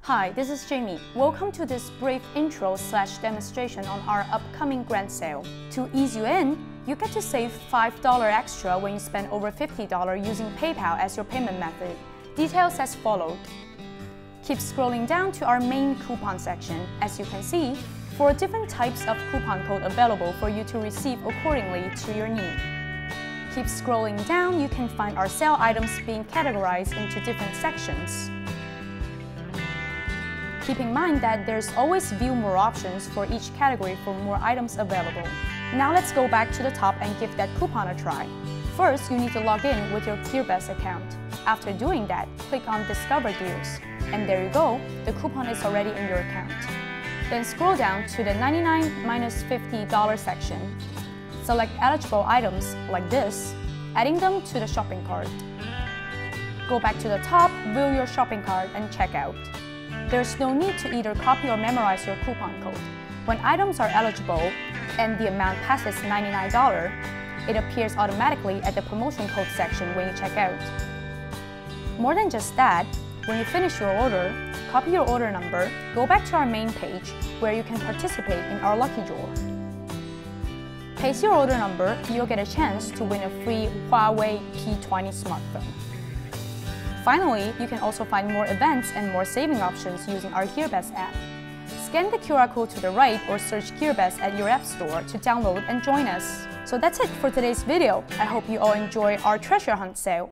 Hi, this is Jamie. Welcome to this brief intro/demonstration on our upcoming grand sale. To ease you in, you get to save $5 extra when you spend over $50 using PayPal as your payment method. Details as followed. Keep scrolling down to our main coupon section. As you can see, 4 different types of coupon code available for you to receive accordingly to your need. Keep scrolling down, you can find our sale items being categorized into different sections. Keep in mind that there's always view more options for each category for more items available. Now let's go back to the top and give that coupon a try. First, you need to log in with your GearBest account. After doing that, click on Discover Deals. And there you go, the coupon is already in your account. Then scroll down to the 99 minus $50 section. Select eligible items like this, adding them to the shopping cart. Go back to the top, view your shopping cart and check out. There's no need to either copy or memorize your coupon code. When items are eligible and the amount passes $99, it appears automatically at the promotion code section when you check out. More than just that, when you finish your order, copy your order number, go back to our main page where you can participate in our lucky draw. Paste your order number, you'll get a chance to win a free Huawei P20 smartphone. Finally, you can also find more events and more saving options using our GearBest app. Scan the QR code to the right or search GearBest at your app store to download and join us. So that's it for today's video. I hope you all enjoy our treasure hunt sale.